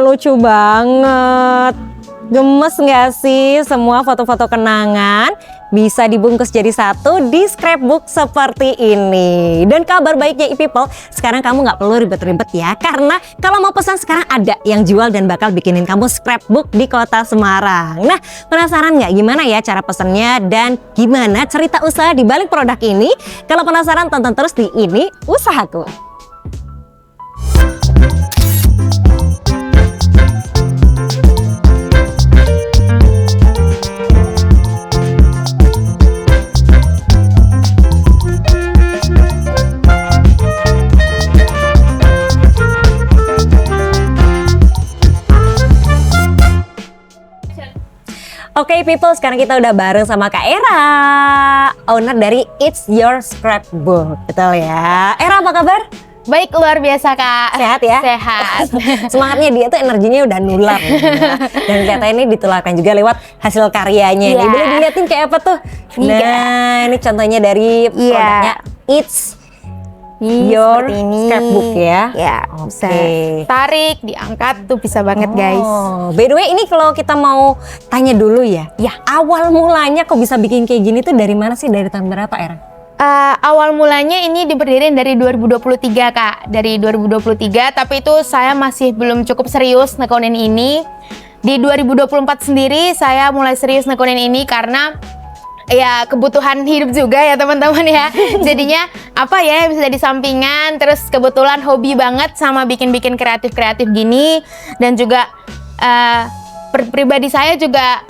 lucu banget. Gemes nggak sih? Semua foto-foto kenangan bisa dibungkus jadi satu di scrapbook seperti ini. Dan kabar baiknya e-people, sekarang kamu nggak perlu ribet-ribet ya. Karena kalau mau pesan sekarang ada yang jual dan bakal bikinin kamu scrapbook di kota Semarang. Nah, penasaran nggak gimana ya cara pesennya dan gimana cerita usaha di balik produk ini? Kalau penasaran, tonton terus di Ini Usahaku. Oke people, sekarang kita udah bareng sama Kak Era, owner dari It's Your Scrapbook. Betul ya. Era, apa kabar? Baik, luar biasa Kak. Sehat ya? Sehat. Semangatnya dia tuh energinya udah nular ya. Dan ternyata ini ditularkan juga lewat hasil karyanya. Nih, boleh dilihatin kayak apa tuh? Nah, ini contohnya dari produknya It's Your Scrapbook ya. Ya, bisa tarik, diangkat tuh bisa banget guys. By the way, ini kalau kita mau tanya dulu ya. Ya, awal mulanya kok bisa bikin kayak gini tuh dari mana sih? Dari tahun berapa, Era? Awal mulanya ini diberdiriin dari 2023 Kak. Dari 2023, tapi itu saya masih belum cukup serius nekonin ini. Di 2024 sendiri saya mulai serius nekonin ini karena ya kebutuhan hidup juga ya teman-teman ya. Jadinya apa ya bisa jadi sampingan, terus kebetulan hobi banget sama bikin-bikin kreatif-kreatif gini. Dan juga pribadi saya juga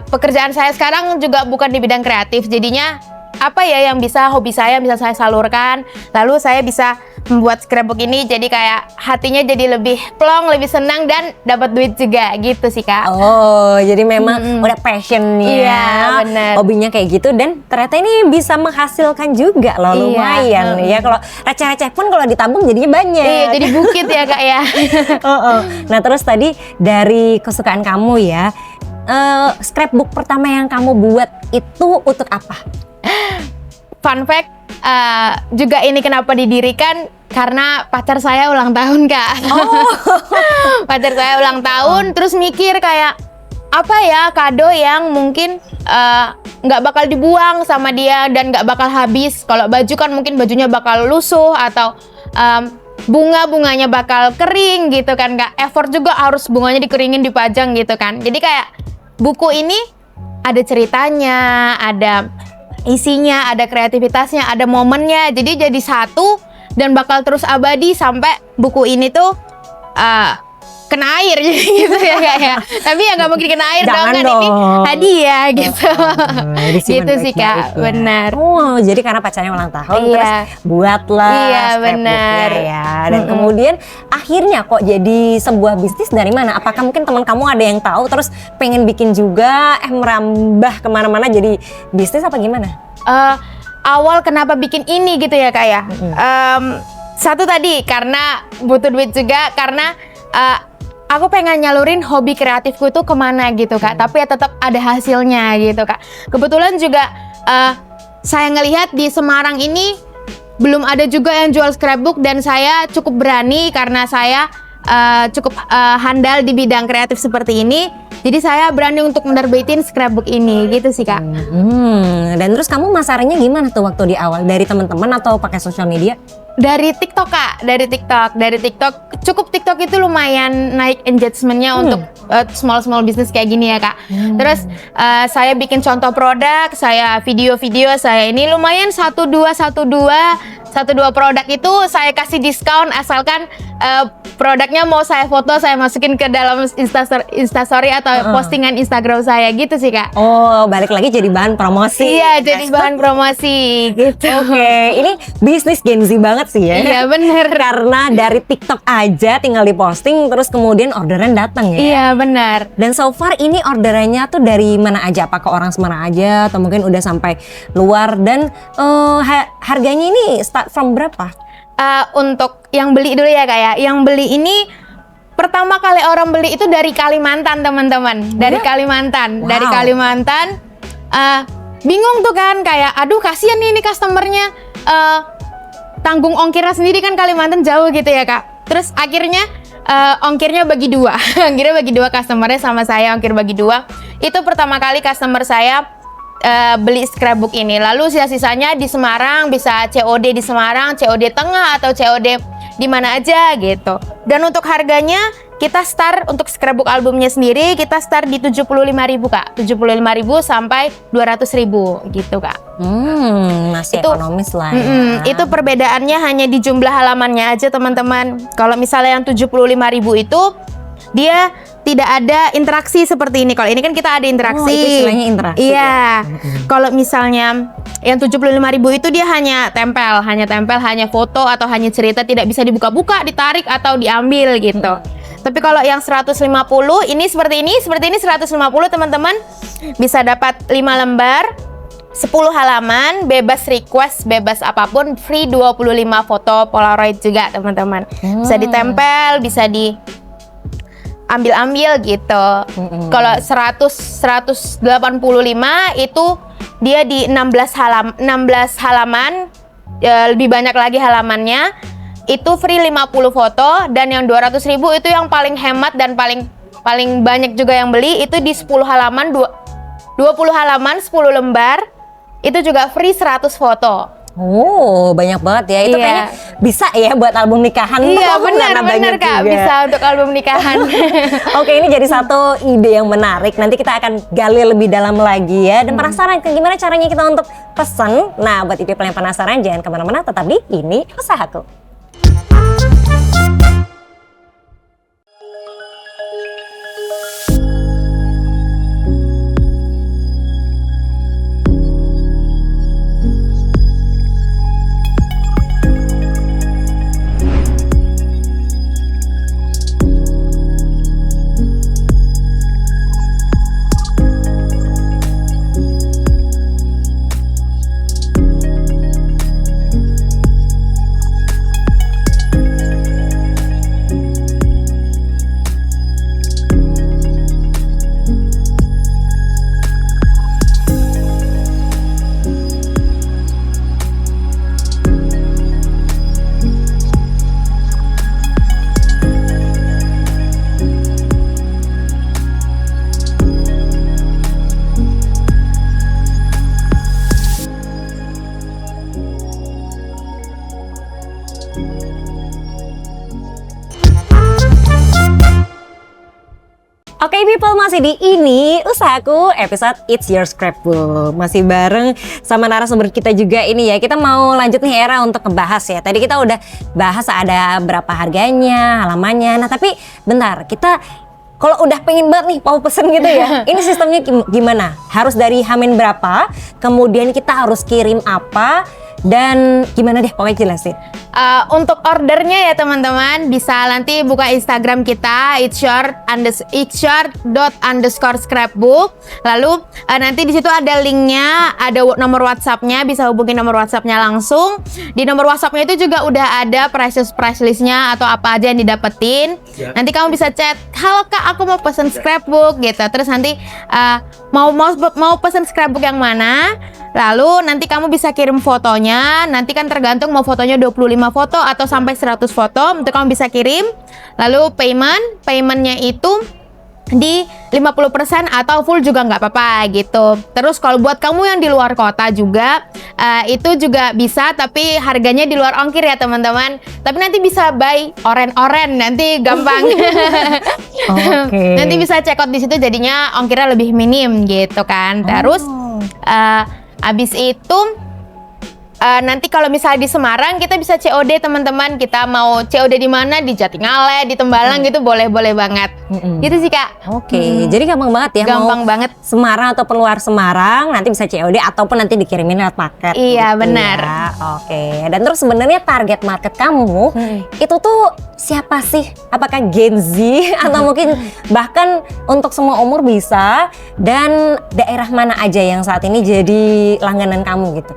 pekerjaan saya sekarang juga bukan di bidang kreatif. Jadinya apa ya yang bisa hobi saya bisa saya salurkan, lalu saya bisa membuat scrapbook ini jadi kayak hatinya jadi lebih plong, lebih senang dan dapat duit juga gitu sih Kak. Oh, jadi memang udah passionnya, iya, bener. Hobinya kayak gitu dan ternyata ini bisa menghasilkan juga loh, lumayan ya. Kalau receh-receh pun kalau ditabung jadinya banyak. Iya, jadi bukit ya Kak ya. Nah terus tadi dari kesukaan kamu ya, scrapbook pertama yang kamu buat itu untuk apa? Fun fact, juga ini kenapa didirikan karena pacar saya ulang tahun Kak. Pacar saya ulang tahun, terus mikir kayak apa ya kado yang mungkin nggak bakal dibuang sama dia dan nggak bakal habis. Kalau baju kan mungkin bajunya bakal lusuh atau bunganya bakal kering gitu kan, nggak effort juga harus bunganya dikeringin dipajang gitu kan. Jadi kayak buku ini ada ceritanya, ada isinya, ada kreativitasnya, ada momennya, jadi satu dan bakal terus abadi sampai buku ini tuh kena air gitu ya Kak. Tapi ya nggak mungkin kena air dong kan, ini hadiah gitu. Gitu sih Kak, benar. Oh, jadi karena pacarnya ulang tahun terus buatlah scrapbooknya ya. Dan kemudian akhirnya kok jadi sebuah bisnis dari mana? Apakah mungkin teman kamu ada yang tahu terus pengen bikin juga, merambah kemana-mana jadi bisnis apa gimana? Awal kenapa bikin ini gitu ya Kak ya? Satu tadi karena butuh duit juga, karena aku pengen nyalurin hobi kreatifku itu kemana gitu Kak, tapi ya tetap ada hasilnya gitu Kak. Kebetulan juga saya ngelihat di Semarang ini belum ada juga yang jual scrapbook dan saya cukup berani karena saya cukup handal di bidang kreatif seperti ini. Jadi saya berani untuk menerbitin scrapbook ini gitu sih Kak. Dan terus kamu masarinnya gimana tuh waktu di awal? Dari teman-teman atau pakai sosial media? Dari TikTok Kak, dari TikTok. Cukup TikTok itu lumayan naik engagementnya untuk small business kayak gini ya Kak. Terus saya bikin contoh produk, saya video-video saya ini lumayan 1-2 produk itu saya kasih diskon asalkan produknya mau saya foto, saya masukin ke dalam Instastory atau postingan Instagram saya gitu sih Kak. Oh, balik lagi jadi bahan promosi. Iya, jadi bahan promosi gitu. Oke, ini bisnis Gen Z banget sih ya. Iya bener. Karena dari TikTok aja tinggal diposting terus kemudian orderan datang ya. Iya benar. Dan so far ini orderannya tuh dari mana aja? Apakah orang Semarang aja atau mungkin udah sampai luar? Dan harganya ini start from berapa? Untuk yang beli dulu ya Kak ya. Yang beli ini pertama kali orang beli itu dari Kalimantan teman-teman. Dari Kalimantan. Dari Kalimantan. Bingung tuh kan kayak aduh kasihan nih ini customernya. Tanggung ongkirnya sendiri kan Kalimantan jauh gitu ya Kak. Terus akhirnya ongkirnya bagi dua. Ongkirnya bagi dua, customernya sama saya ongkir bagi dua. Itu pertama kali customer saya beli scrapbook ini. Lalu sisa-sisanya di Semarang, bisa COD di Semarang, COD Tengah atau COD di mana aja gitu. Dan untuk harganya kita start untuk scrapbook albumnya sendiri kita start di 75.000 Kak. 75.000 sampai 200.000 gitu Kak. Masih ekonomis lah ya. Itu perbedaannya hanya di jumlah halamannya aja teman-teman. Kalau misalnya yang 75.000 itu dia tidak ada interaksi seperti ini. Kalau ini kan kita ada interaksi. Itu istilahnya interaksi. Iya. Kalau misalnya yang 75.000 itu dia hanya tempel, hanya foto atau hanya cerita, tidak bisa dibuka-buka, ditarik atau diambil gitu. Tapi kalau yang 150 ini seperti ini 150 teman-teman bisa dapat 5 lembar, 10 halaman, bebas request, bebas apapun, free 25 foto Polaroid juga teman-teman. Bisa ditempel, bisa diambil-ambil gitu. Kalau 185 itu dia di 16 halaman, lebih banyak lagi halamannya. Itu free 50 foto, dan yang 200.000 itu yang paling hemat dan paling banyak juga yang beli, itu di 10 halaman 20 halaman 10 lembar itu juga free 100 foto. Oh, banyak banget ya. Itu kayaknya bisa ya buat album nikahan. Iya, benar Kak, juga. bisa untuk album nikahan. Oke, ini jadi satu ide yang menarik. Nanti kita akan gali lebih dalam lagi ya. Dan penasaran gimana caranya kita untuk pesen? Nah, buat people yang penasaran jangan kemana-mana, tetap di Ini Usahaku. Oke people, masih di Ini Usahaku episode It's Your Scrapbook. Masih bareng sama narasumber kita juga ini ya. Kita mau lanjut nih Era untuk ngebahas ya. Tadi kita udah bahas ada berapa harganya, halamannya. Nah tapi bentar, kita kalau udah pengen banget nih mau pesen gitu ya. Ini sistemnya gimana? Harus dari Hamin berapa? Kemudian kita harus kirim apa? Dan gimana deh pokoknya jelasin. Untuk ordernya ya teman-teman bisa nanti buka Instagram kita itsshort_scrapbook. Lalu nanti di situ ada linknya, ada nomor WhatsAppnya, bisa hubungi nomor WhatsAppnya langsung. Di nomor WhatsAppnya itu juga udah ada price listnya atau apa aja yang didapetin. Nanti kamu bisa chat, halo kak aku mau pesen scrapbook gitu. Terus nanti mau pesen scrapbook yang mana. Lalu nanti kamu bisa kirim fotonya. Nanti kan tergantung mau fotonya 25 foto atau sampai 100 foto. Untuk kamu bisa kirim. Lalu paymentnya itu di 50% atau full juga nggak apa-apa gitu. Terus kalau buat kamu yang di luar kota juga itu juga bisa, tapi harganya di luar ongkir ya teman-teman. Tapi nanti bisa buy oren nanti gampang. Oke. Nanti bisa check out di situ jadinya ongkirnya lebih minim gitu kan. Terus abis itu nanti kalau misalnya di Semarang kita bisa COD teman-teman. Kita mau COD di mana? Di Jatingaleh, di Tembalang gitu boleh banget. Gitu sih Kak. Oke, jadi gampang banget ya. Gampang mau banget. Semarang ataupun luar Semarang nanti bisa COD ataupun nanti dikirimin lewat paket. Iya gitu benar. Ya. Oke. Dan terus sebenarnya target market kamu itu tuh siapa sih? Apakah Gen Z atau mungkin bahkan untuk semua umur bisa? Dan daerah mana aja yang saat ini jadi langganan kamu gitu?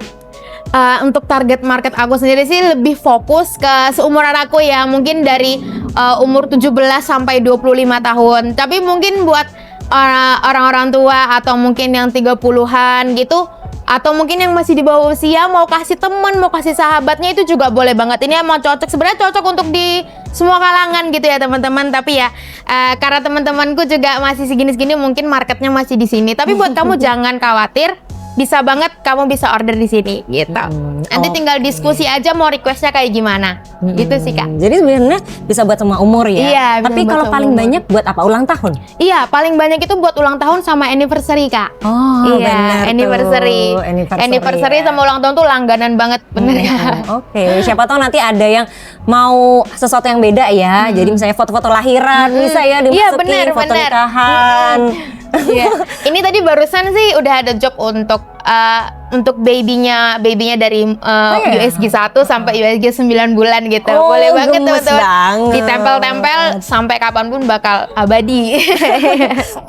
Untuk target market aku sendiri sih lebih fokus ke seumuran aku ya, mungkin dari umur 17 sampai 25 tahun. Tapi mungkin buat orang-orang tua atau mungkin yang 30-an gitu atau mungkin yang masih di bawah usia mau kasih teman, mau kasih sahabatnya, itu juga boleh banget. Ini emang cocok, sebenarnya cocok untuk di semua kalangan gitu ya teman-teman. Tapi ya karena teman-temanku juga masih segini-segini, mungkin marketnya masih di sini. Tapi buat kamu jangan khawatir, bisa banget kamu bisa order di sini gitu. Nanti tinggal diskusi aja mau requestnya kayak gimana. Gitu sih Kak. Jadi sebenarnya bisa buat semua umur ya. Iya, tapi bisa buat kalau semua paling umur. banyak buat apa? Ulang tahun? Iya, paling banyak itu buat ulang tahun sama anniversary Kak. Oh, iya, benar tuh. anniversary. Anniversary ya. sama ulang tahun tuh langganan banget, bener ya. Oke, siapa tahu nanti ada yang mau sesuatu yang beda ya. Jadi misalnya foto-foto lahiran bisa ya dimasukin, Iya, benar, foto benar. nikahan. Iya. Ini tadi barusan sih udah ada job untuk babynya dari iya? USG 1 sampai USG 9 bulan gitu. Oh, Boleh banget gemes teman-teman. banget. Ditempel-tempel sampai kapanpun bakal abadi.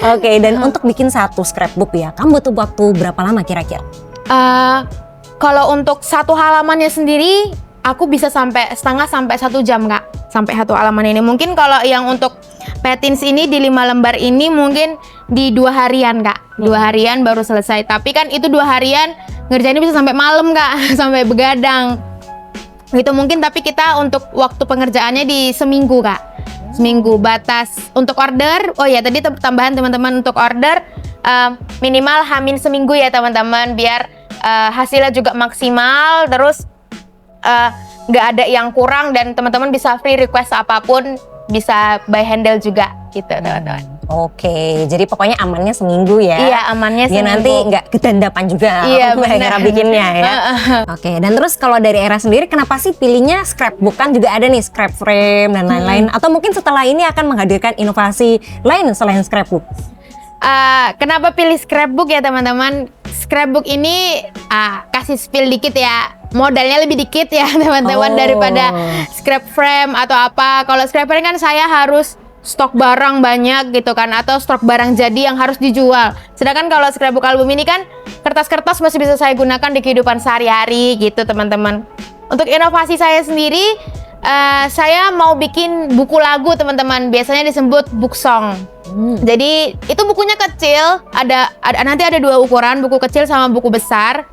Oke, dan untuk bikin satu scrapbook ya, kamu butuh waktu berapa lama kira-kira? Kalau untuk satu halamannya sendiri, aku bisa sampai setengah sampai 1 jam Kak, sampai satu halaman ini. Mungkin kalau yang untuk Patins ini di 5 lembar ini mungkin di 2 harian Kak, 2 harian baru selesai. Tapi kan itu 2 harian ngerjainnya bisa sampai malam Kak, sampai begadang. Gitu mungkin, tapi kita untuk waktu pengerjaannya di seminggu Kak, seminggu. Batas untuk order, oh ya tadi tambahan teman-teman, untuk order minimal hamin seminggu ya teman-teman, biar hasilnya juga maksimal, terus nggak ada yang kurang, dan teman-teman bisa free request apapun, bisa by handle juga gitu teman-teman. Oke, jadi pokoknya amannya seminggu ya. Iya, amannya Biar seminggu. nanti nggak kedandapan juga. Iya, gara-gara benar. bikinnya ya. Oke, dan terus kalau dari Era sendiri kenapa sih pilihnya scrapbook? Kan juga ada nih scrap frame dan lain-lain. Atau mungkin setelah ini akan menghadirkan inovasi lain selain scrapbook? Kenapa pilih scrapbook ya teman-teman? Scrapbook ini kasih spill dikit ya, modalnya lebih dikit ya teman-teman daripada scrap frame atau apa. Kalau scrap frame kan saya harus stok barang banyak gitu kan, atau stok barang jadi yang harus dijual. Sedangkan kalau scrapbook album ini kan kertas-kertas masih bisa saya gunakan di kehidupan sehari-hari gitu teman-teman. Untuk inovasi saya sendiri, saya mau bikin buku lagu teman-teman, biasanya disebut book song. Jadi itu bukunya kecil, nanti ada 2 ukuran, buku kecil sama buku besar.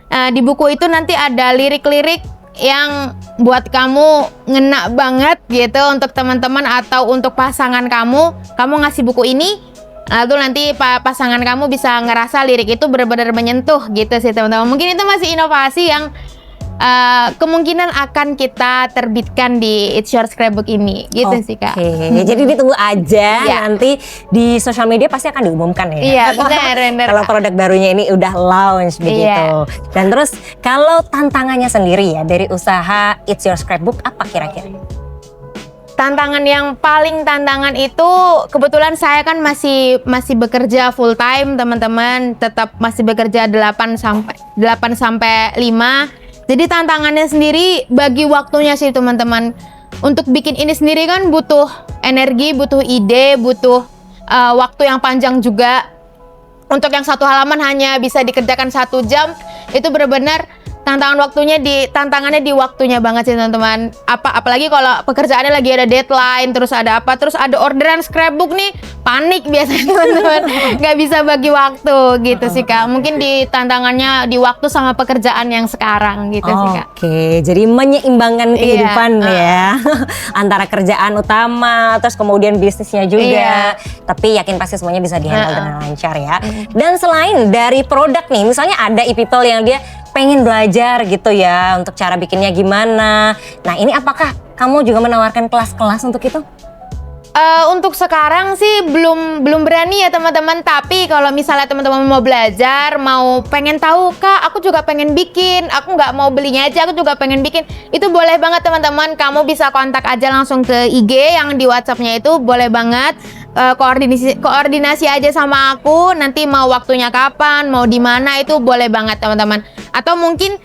Di buku itu nanti ada lirik-lirik yang buat kamu ngena banget gitu untuk teman-teman atau untuk pasangan kamu ngasih buku ini, lalu nanti pasangan kamu bisa ngerasa lirik itu benar-benar menyentuh gitu sih teman-teman. Mungkin itu masih inovasi yang kemungkinan akan kita terbitkan di It's Your Scrapbook ini gitu sih Kak. Oke, jadi ditunggu aja, Iya. nanti di sosial media pasti akan diumumkan ya. Iya, benar. Kalau produk barunya ini udah launch begitu. Iya. Dan terus kalau tantangannya sendiri ya dari usaha It's Your Scrapbook apa kira-kira? Tantangan yang paling tantangan itu, kebetulan saya kan masih bekerja full time teman-teman, tetap masih bekerja 8 sampai 5. Jadi tantangannya sendiri bagi waktunya sih teman-teman. Untuk bikin ini sendiri kan butuh energi, butuh ide, butuh waktu yang panjang juga. Untuk yang 1 halaman hanya bisa dikerjakan 1 jam, itu benar-benar tantangannya di waktunya banget sih teman-teman. Apalagi kalau pekerjaannya lagi ada deadline, terus ada orderan scrapbook nih, panik biasanya teman-teman. Nggak bisa bagi waktu gitu sih Kak. Mungkin di tantangannya di waktu sama pekerjaan yang sekarang gitu sih Kak. Oke, jadi menyeimbangkan kehidupan ya antara kerjaan utama, terus kemudian bisnisnya juga. Tapi yakin pasti semuanya bisa dihandle dengan lancar ya. Dan selain dari produk nih, misalnya ada e-people yang dia pengen belajar gitu ya untuk cara bikinnya gimana. Nah ini apakah kamu juga menawarkan kelas-kelas untuk itu? Untuk sekarang sih belum berani ya teman-teman. Tapi kalau misalnya teman-teman mau belajar, mau pengen tahu Kak, aku juga pengen bikin, aku nggak mau belinya aja, aku juga pengen bikin, itu boleh banget teman-teman. Kamu bisa kontak aja langsung ke IG yang di WhatsApp-nya itu, boleh banget. Koordinasi aja sama aku, nanti mau waktunya kapan, mau di mana, itu boleh banget teman-teman. Atau mungkin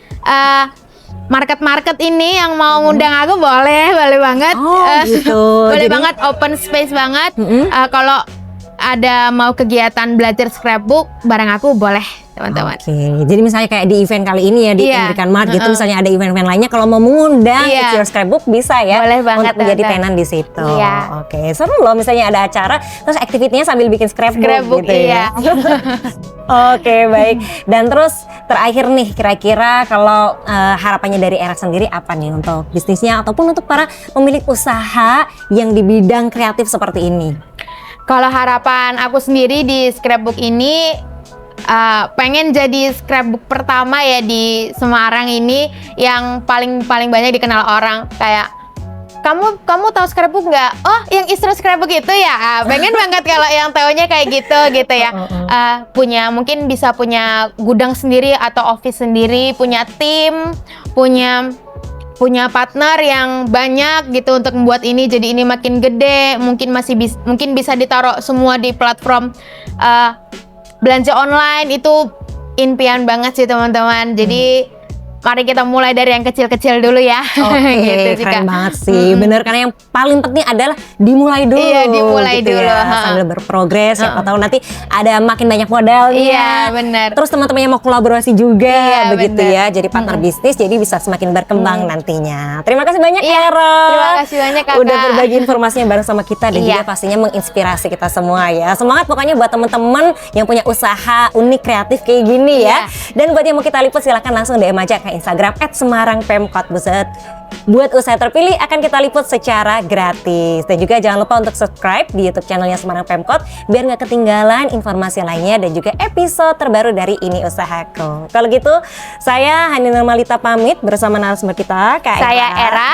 market ini yang mau ngundang aku boleh banget. Gitu. Boleh Jadi, banget, open space banget. Kalau ada mau kegiatan belajar scrapbook bareng aku, boleh teman-teman. Oke, jadi misalnya kayak di event kali ini ya di American Mart gitu, misalnya ada event-event lainnya, kalau mau mengundang It's Your Scrapbook bisa ya. Boleh banget, untuk menjadi teman-teman. tenan di situ. Iya. Oke, seru loh misalnya ada acara terus activity-nya sambil bikin scrapbook gitu Iya. ya. Oke, baik. Dan terus terakhir nih, kira-kira kalau harapannya dari Era sendiri apa nih untuk bisnisnya ataupun untuk para pemilik usaha yang di bidang kreatif seperti ini? Kalau harapan aku sendiri di scrapbook ini pengen jadi scrapbook pertama ya di Semarang ini yang paling banyak dikenal orang. Kayak kamu tahu scrapbook nggak? Oh, yang Isra scrapbook itu ya. Pengen banget kalau yang tahunya kayak gitu ya. Mungkin bisa punya gudang sendiri atau office sendiri, punya tim, punya partner yang banyak gitu untuk membuat ini jadi ini makin gede. Mungkin bisa ditaruh semua di platform belanja online. Itu impian banget sih teman-teman. Jadi mari kita mulai dari yang kecil-kecil dulu ya. Oke, gitu, keren banget sih. Bener, karena yang paling penting adalah dimulai dulu. Iya, dimulai gitu dulu. ya. Sambil berprogres, siapa tahu nanti ada makin banyak modalnya. Iya, benar. Terus teman-teman yang mau kolaborasi juga, Iya, begitu bener. ya. Jadi partner bisnis, jadi bisa semakin berkembang nantinya. Terima kasih banyak, Iya, Era. terima kasih banyak, Kakak. Udah berbagi informasinya bareng sama kita dan Iya. juga pastinya menginspirasi kita semua ya. Semangat pokoknya buat teman-teman yang punya usaha unik kreatif kayak gini ya. Dan buat yang mau kita liput silahkan langsung DM aja ke Instagram @semarangpemkot. Buat usaha terpilih akan kita liput secara gratis. Dan juga jangan lupa untuk subscribe di YouTube channelnya Semarang Pemkot biar nggak ketinggalan informasi lainnya dan juga episode terbaru dari Ini Usahaku. Kalau gitu, saya Hani Nurmalita pamit bersama narasumber kita, Kak Saya Era.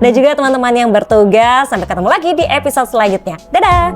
Dan juga teman-teman yang bertugas. Sampai ketemu lagi di episode selanjutnya. Dadah!